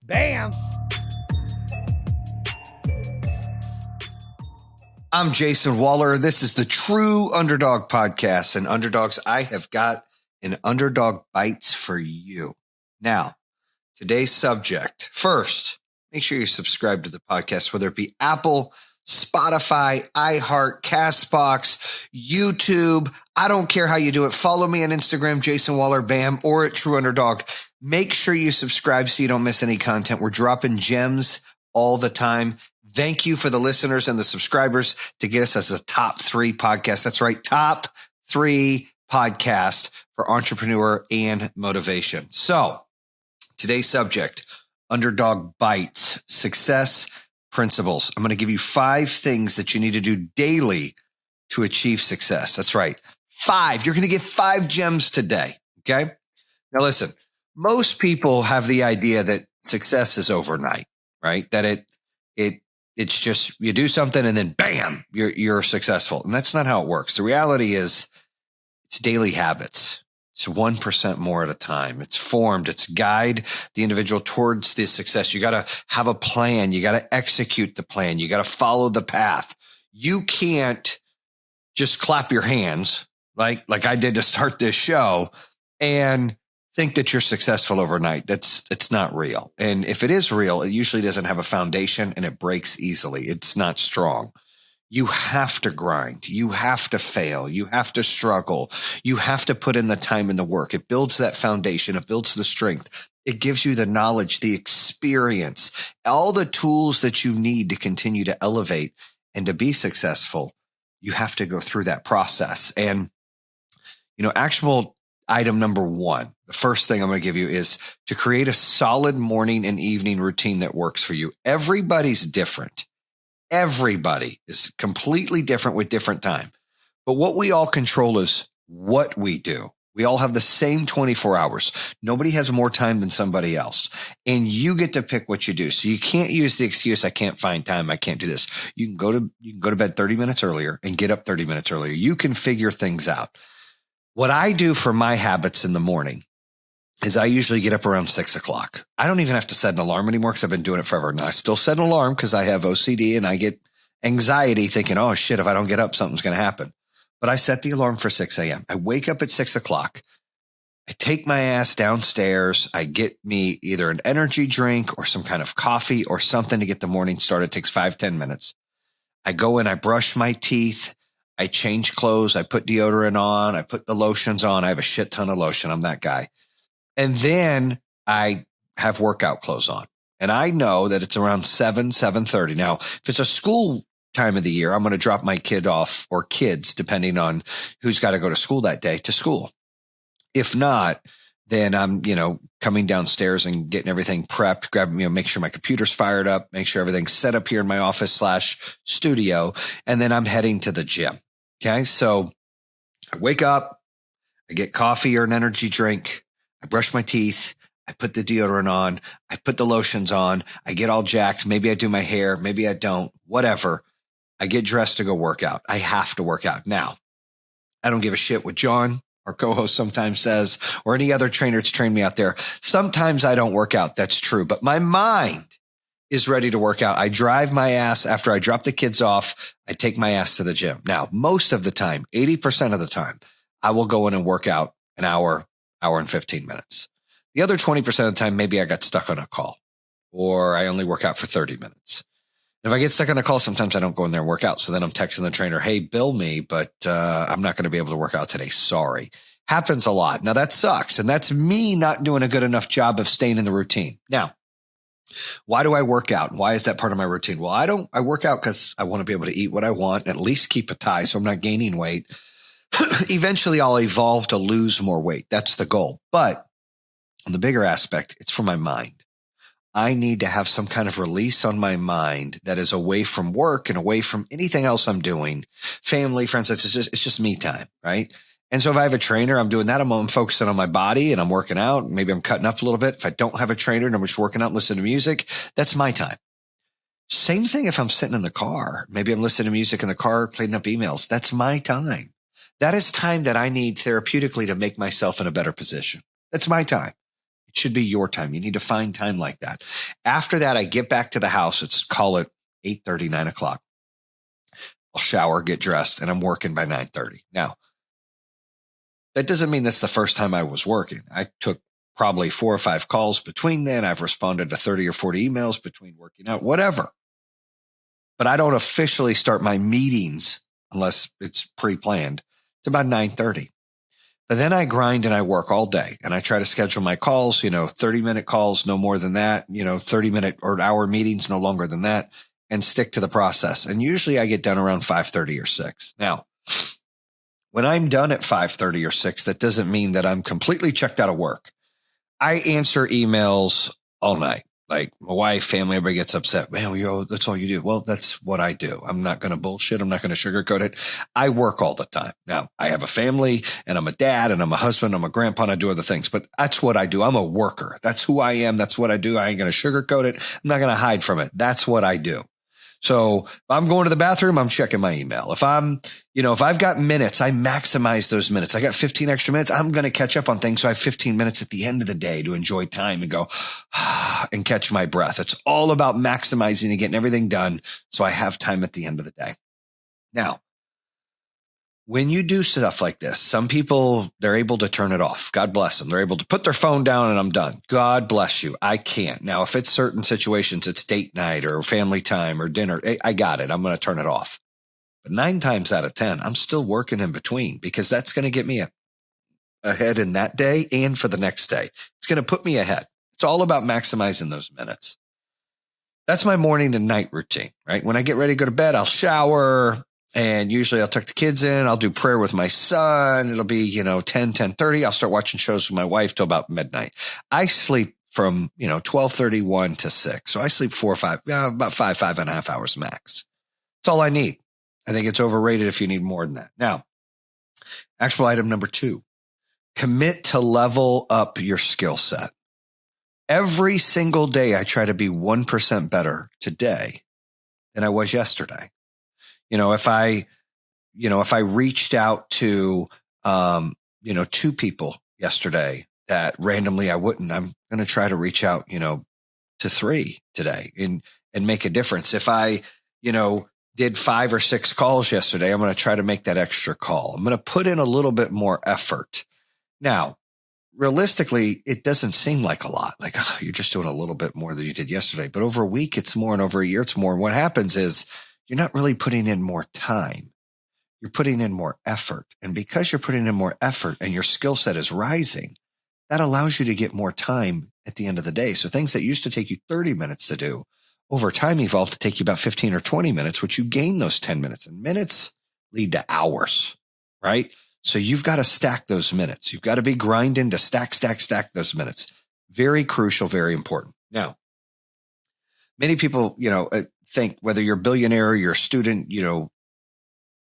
Bam! I'm Jayson Waller. This is the True Underdog Podcast. And Underdogs, I have got an Underdog Bites for you. Now, today's subject. First, make sure you subscribe to the podcast, whether it be Apple, Spotify, iHeart, CastBox, YouTube. I don't care how you do it. Follow me on Instagram, Jayson Waller, BAM, or at True Underdog. Make sure you subscribe so you don't miss any content. We're dropping gems all the time. Thank you for the listeners and the subscribers to get us as a top 3 podcast. That's right. Top 3 podcast for entrepreneur and motivation. So today's subject, Underdog Bites, success principles. I'm going to give you 5 things that you need to do daily to achieve success. That's right. 5. You're going to get 5 gems today. Okay. Now listen, most people have the idea that success is overnight, right? That it's just you do something and then bam, you're successful. And that's not how it works. The reality is it's daily habits. It's 1% more at a time. It's formed. It's guide the individual towards this success. You got to have a plan. You got to execute the plan. You got to follow the path. You can't just clap your hands like I did to start this show and think that you're successful overnight. It's not real. And if it is real, it usually doesn't have a foundation and it breaks easily. It's not strong. You have to grind. You have to fail. You have to struggle. You have to put in the time and the work. It builds that foundation. It builds the strength. It gives you the knowledge, the experience, all the tools that you need to continue to elevate and to be successful. You have to go through that process. And, actionable item number 1, the first thing I'm going to give you is to create a solid morning and evening routine that works for you. Everybody's different. Everybody is completely different with different time. But what we all control is what we do. We all have the same 24 hours. Nobody has more time than somebody else. And you get to pick what you do. So you can't use the excuse, I can't find time, I can't do this. You can go to bed 30 minutes earlier and get up 30 minutes earlier. You can figure things out. What I do for my habits in the morning is I usually get up around 6 o'clock. I don't even have to set an alarm anymore because I've been doing it forever. Now I still set an alarm because I have OCD and I get anxiety thinking, oh shit, if I don't get up, something's going to happen. But I set the alarm for 6 a.m. I wake up at 6 o'clock. I take my ass downstairs. I get me either an energy drink or some kind of coffee or something to get the morning started. It takes 5-10 minutes. I go in, I brush my teeth. I change clothes. I put deodorant on. I put the lotions on. I have a shit ton of lotion. I'm that guy. And then I have workout clothes on. And I know that it's around 7:30. Now, if it's a school time of the year, I'm going to drop my kid off or kids, depending on who's got to go to school that day, to school. If not, then I'm, coming downstairs and getting everything prepped, grabbing, make sure my computer's fired up, make sure everything's set up here in my office / studio. And then I'm heading to the gym. Okay. So I wake up, I get coffee or an energy drink. I brush my teeth. I put the deodorant on. I put the lotions on. I get all jacked. Maybe I do my hair. Maybe I don't. Whatever. I get dressed to go work out. I have to work out. Now, I don't give a shit what John, our co-host, sometimes says, or any other trainer that's trained me out there. Sometimes I don't work out. That's true. But my mind is ready to work out. I drive my ass after I drop the kids off. I take my ass to the gym. Now, most of the time, 80% of the time, I will go in and work out an hour and 15 minutes. The other 20% of the time, maybe I got stuck on a call or I only work out for 30 minutes. If I get stuck on a call, sometimes I don't go in there and work out. So then I'm texting the trainer, hey, bill me, but I'm not going to be able to work out today. Sorry. Happens a lot. Now that sucks. And that's me not doing a good enough job of staying in the routine. Now, why do I work out? Why is that part of my routine? Well, I work out because I want to be able to eat what I want, at least keep a tie so I'm not gaining weight. Eventually I'll evolve to lose more weight. That's the goal. But on the bigger aspect, it's for my mind. I need to have some kind of release on my mind that is away from work and away from anything else I'm doing. Family, friends, it's just me time, right? And so if I have a trainer, I'm doing that. I'm focusing on my body and I'm working out. Maybe I'm cutting up a little bit. If I don't have a trainer and I'm just working out and listening to music, that's my time. Same thing if I'm sitting in the car. Maybe I'm listening to music in the car, cleaning up emails. That's my time. That is time that I need therapeutically to make myself in a better position. That's my time. It should be your time. You need to find time like that. After that, I get back to the house. Call it 8:30, 9 o'clock. I'll shower, get dressed, and I'm working by 9:30. Now, that doesn't mean that's the first time I was working. I took probably 4 or 5 calls between then. I've responded to 30 or 40 emails between working out, whatever. But I don't officially start my meetings unless it's pre-planned. It's about 9:30. But then I grind and I work all day and I try to schedule my calls, 30-minute calls, no more than that, 30-minute or hour meetings, no longer than that, and stick to the process. And usually I get done around 5:30 or 6. Now, when I'm done at 5:30 or 6, that doesn't mean that I'm completely checked out of work. I answer emails all night. Like my wife, family, everybody gets upset. Man, that's all you do. Well, that's what I do. I'm not going to bullshit. I'm not going to sugarcoat it. I work all the time. Now, I have a family and I'm a dad and I'm a husband. I'm a grandpa and I do other things, but that's what I do. I'm a worker. That's who I am. That's what I do. I ain't going to sugarcoat it. I'm not going to hide from it. That's what I do. So if I'm going to the bathroom, I'm checking my email. If if I've got minutes, I maximize those minutes. I got 15 extra minutes. I'm going to catch up on things. So I have 15 minutes at the end of the day to enjoy time and go and catch my breath. It's all about maximizing and getting everything done. So I have time at the end of the day. Now, when you do stuff like this, some people, they're able to turn it off. God bless them. They're able to put their phone down and I'm done. God bless you. I can't. Now, if it's certain situations, it's date night or family time or dinner, I got it. I'm going to turn it off. But 9 times out of 10, I'm still working in between because that's going to get me ahead in that day and for the next day. It's going to put me ahead. It's all about maximizing those minutes. That's my morning to night routine, right? When I get ready to go to bed, I'll shower. And usually I'll tuck the kids in. I'll do prayer with my son. It'll be, 10:30. I'll start watching shows with my wife till about midnight. I sleep from, 12:31 to 6. So I sleep about 5.5 hours max. That's all I need. I think it's overrated if you need more than that. Now, actual item number 2, commit to level up your skill set. Every single day I try to be 1% better today than I was yesterday. If I reached out to, 2 people yesterday that randomly I wouldn't, I'm going to try to reach out, to 3 today and make a difference. If I, did 5 or 6 calls yesterday, I'm going to try to make that extra call. I'm going to put in a little bit more effort. Now, realistically, it doesn't seem like a lot. Like, you're just doing a little bit more than you did yesterday. But over a week, it's more, and over a year, it's more. And what happens is you're not really putting in more time. You're putting in more effort. And because you're putting in more effort and your skill set is rising, that allows you to get more time at the end of the day. So things that used to take you 30 minutes to do, over time evolve to take you about 15 or 20 minutes, which you gain those 10 minutes. And minutes lead to hours, right? So you've got to stack those minutes. You've got to be grinding to stack those minutes. Very crucial, very important. Now, many people, think whether you're a billionaire or you're a student,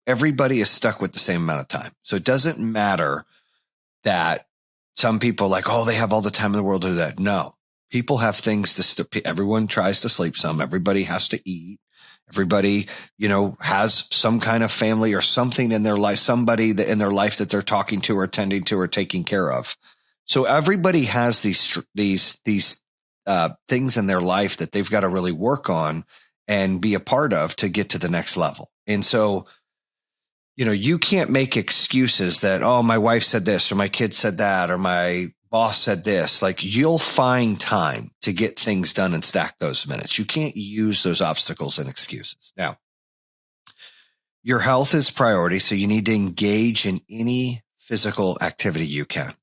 everybody is stuck with the same amount of time. So it doesn't matter that some people they have all the time in the world to do that. No, people have things everyone tries to sleep some. Everybody has to eat. Everybody, has some kind of family or something in their life, somebody in their life that they're talking to or attending to or taking care of. So everybody has these things in their life that they've got to really work on and be a part of to get to the next level. And so, you can't make excuses that, oh, my wife said this or my kid said that or my boss said this. Like, you'll find time to get things done and stack those minutes. You can't use those obstacles and excuses. Now, your health is priority, so you need to engage in any physical activity you can.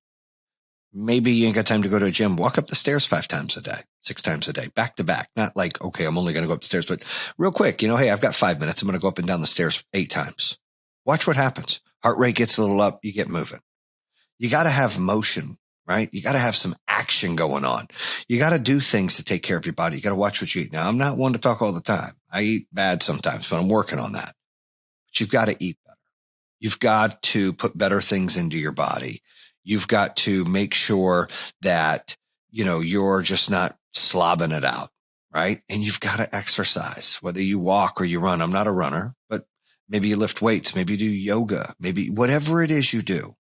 Maybe you ain't got time to go to a gym. Walk up the stairs 5 times a day, 6 times a day, back to back. Not like, okay, I'm only going to go up the stairs, but real quick, hey, I've got 5 minutes. I'm going to go up and down the stairs 8 times. Watch what happens. Heart rate gets a little up. You get moving. You got to have motion, right? You got to have some action going on. You got to do things to take care of your body. You got to watch what you eat. Now, I'm not one to talk all the time. I eat bad sometimes, but I'm working on that. But you've got to eat better. You've got to put better things into your body. You've got to make sure that, you're just not slobbing it out, right? And you've got to exercise, whether you walk or you run. I'm not a runner, but maybe you lift weights, maybe you do yoga, maybe whatever it is you do.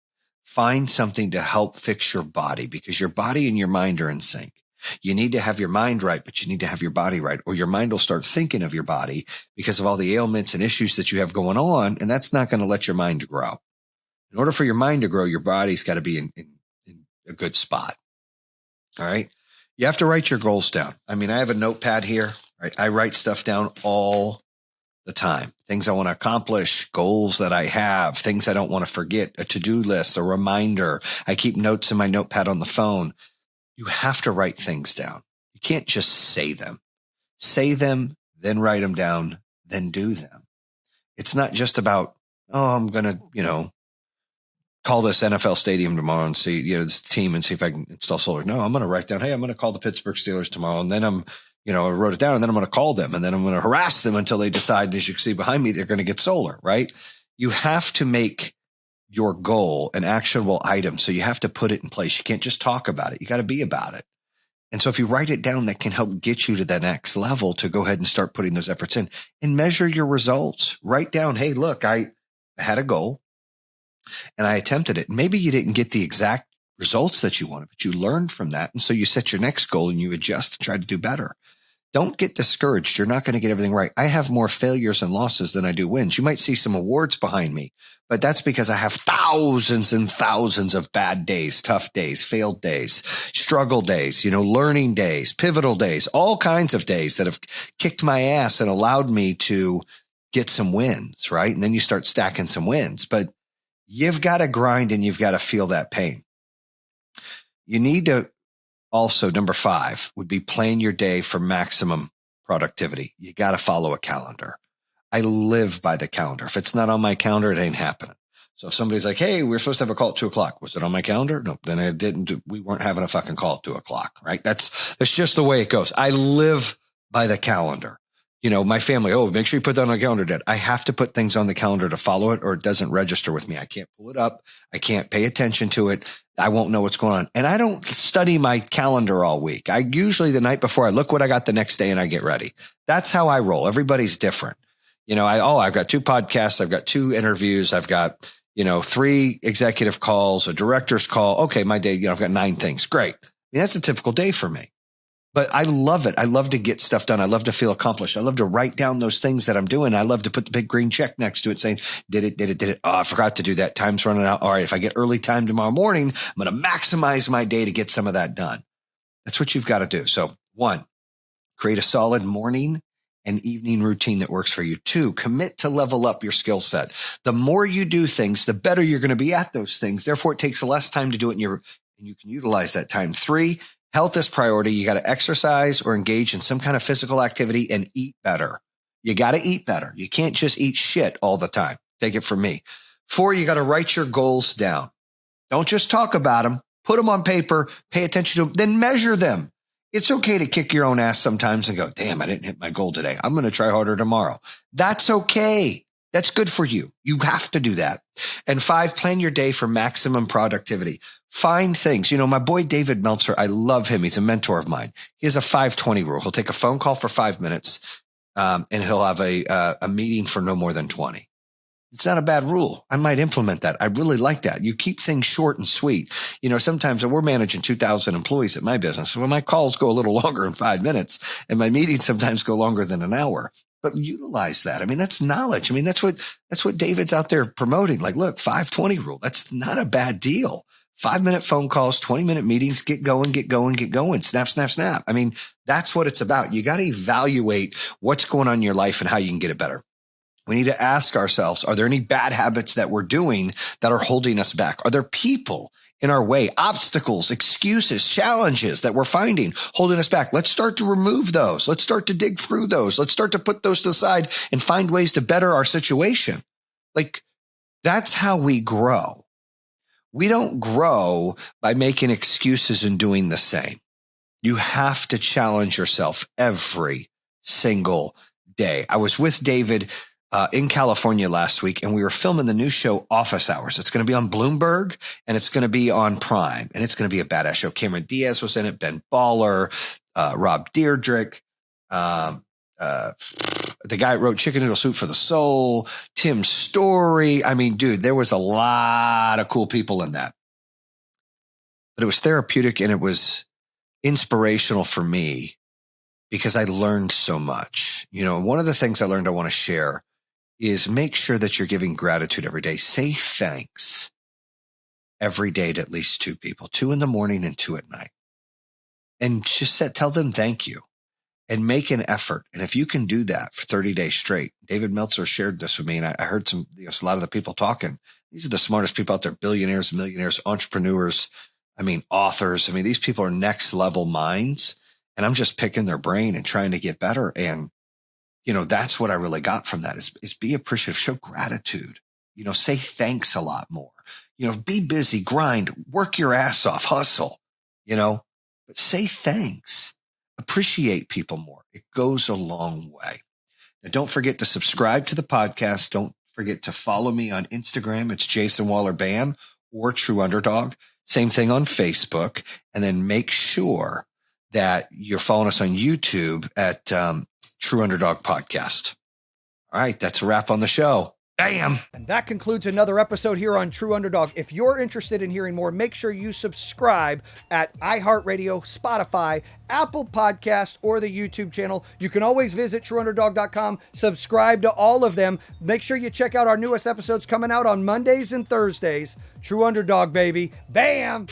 find something to help fix your body, because your body and your mind are in sync. You need to have your mind right, but you need to have your body right, or your mind will start thinking of your body because of all the ailments and issues that you have going on. And that's not going to let your mind grow. In order for your mind to grow, your body's got to be in a good spot. All right. You have to write your goals down. I mean, I have a notepad here. Right? I write stuff down all the time. Things I want to accomplish, goals that I have, things I don't want to forget, a to-do list, a reminder. I keep notes in my notepad on the phone. You have to write things down. You can't just say them. Say them, then write them down, then do them. It's not just about, I'm going to, call this NFL stadium tomorrow and see, this team and see if I can install solar. No, I'm going to write down, hey, I'm going to call the Pittsburgh Steelers tomorrow. And then I wrote it down, and then I'm going to call them, and then I'm going to harass them until they decide, as you can see behind me, they're going to get solar, right? You have to make your goal an actionable item. So you have to put it in place. You can't just talk about it. You got to be about it. And so if you write it down, that can help get you to the next level to go ahead and start putting those efforts in and measure your results. Write down, hey, look, I had a goal and I attempted it. Maybe you didn't get the exact results that you wanted, but you learned from that. And so you set your next goal and you adjust and try to do better. Don't get discouraged. You're not going to get everything right. I have more failures and losses than I do wins. You might see some awards behind me, but that's because I have thousands and thousands of bad days, tough days, failed days, struggle days, learning days, pivotal days, all kinds of days that have kicked my ass and allowed me to get some wins, right? And then you start stacking some wins, but you've got to grind and you've got to feel that pain. You need to also, number 5 would be plan your day for maximum productivity. You got to follow a calendar. I live by the calendar. If it's not on my calendar, it ain't happening. So if somebody's like, hey, we're supposed to have a call at 2:00. Was it on my calendar? No, then I didn't. We weren't having a fucking call at 2:00, right? That's just the way it goes. I live by the calendar. My family, make sure you put that on the calendar, Dad. I have to put things on the calendar to follow it, or it doesn't register with me. I can't pull it up. I can't pay attention to it. I won't know what's going on. And I don't study my calendar all week. I usually the night before I look what I got the next day and I get ready. That's how I roll. Everybody's different. I've got 2 podcasts. I've got 2 interviews. I've got, 3 executive calls, a director's call. Okay. My day, I've got 9 things. Great. I mean, that's a typical day for me. But I love it. I love to get stuff done. I love to feel accomplished. I love to write down those things that I'm doing. I love to put the big green check next to it saying, did it. Oh, I forgot to do that. Time's running out. All right. If I get early time tomorrow morning, I'm going to maximize my day to get some of that done. That's what you've got to do. So 1, create a solid morning and evening routine that works for you. 2, commit to level up your skill set. The more you do things, the better you're going to be at those things. Therefore, it takes less time to do it, and you can utilize that time. 3, health is priority. You got to exercise or engage in some kind of physical activity and eat better. You got to eat better. You can't just eat shit all the time. Take it from me. 4, you got to write your goals down. Don't just talk about them. Put them on paper. Pay attention to them. Then measure them. It's okay to kick your own ass sometimes and go, damn, I didn't hit my goal today. I'm going to try harder tomorrow. That's okay. That's good for you. You have to do that. And 5, plan your day for maximum productivity. Find things. My boy David Meltzer, I love him. He's a mentor of mine. He has a 5-20 rule. He'll take a phone call for 5 minutes, and he'll have a meeting for no more than 20. It's not a bad rule. I might implement that. I really like that. You keep things short and sweet. Sometimes we're managing 2,000 employees at my business. So my calls go a little longer than 5 minutes, and my meetings sometimes go longer than an hour. But utilize that. I mean, that's knowledge. I mean, that's what David's out there promoting. Like, look, 5-20 rule. That's not a bad deal. 5-minute phone calls, 20-minute meetings, get going, snap, snap, snap. I mean, that's what it's about. You got to evaluate what's going on in your life and how you can get it better. We need to ask ourselves, are there any bad habits that we're doing that are holding us back? Are there people in our way, obstacles, excuses, challenges that we're finding holding us back? Let's start to remove those. Let's start to dig through those. Let's start to put those to the side and find ways to better our situation. Like, that's how we grow. We don't grow by making excuses and doing the same. You have to challenge yourself every single day. I was with David in California last week, and we were filming the new show Office Hours. It's going to be on Bloomberg, and it's going to be on Prime, and it's going to be a badass show. Cameron Diaz was in it, Ben Baller, Rob Dyrdek, the guy who wrote Chicken Noodle Soup for the Soul, Tim Story. I mean, dude, there was a lot of cool people in that. But it was therapeutic and it was inspirational for me because I learned so much. You know, one of the things I learned I want to share is make sure that you're giving gratitude every day. Say thanks every day to at least 2 people, 2 in the morning and 2 at night. And just tell them thank you and make an effort. And if you can do that for 30 days straight, David Meltzer shared this with me, and I heard a lot of the people talking. These are the smartest people out there, billionaires, millionaires, entrepreneurs. I mean, authors. I mean, these people are next level minds, and I'm just picking their brain and trying to get better. And, you know, that's what I really got from that is be appreciative, show gratitude, you know, say thanks a lot more, you know, be busy, grind, work your ass off, hustle, you know, but say thanks, appreciate people more. It goes a long way. Now, don't forget to subscribe to the podcast. Don't forget to follow me on Instagram. It's Jayson Waller Bam or True Underdog. Same thing on Facebook. And then make sure that you're following us on YouTube at True Underdog Podcast. All right, that's a wrap on the show. Bam! And that concludes another episode here on True Underdog. If you're interested in hearing more, make sure you subscribe at iHeartRadio, Spotify, Apple Podcasts, or the YouTube channel. You can always visit TrueUnderdog.com, subscribe to all of them. Make sure you check out our newest episodes coming out on Mondays and Thursdays. True Underdog, baby. Bam!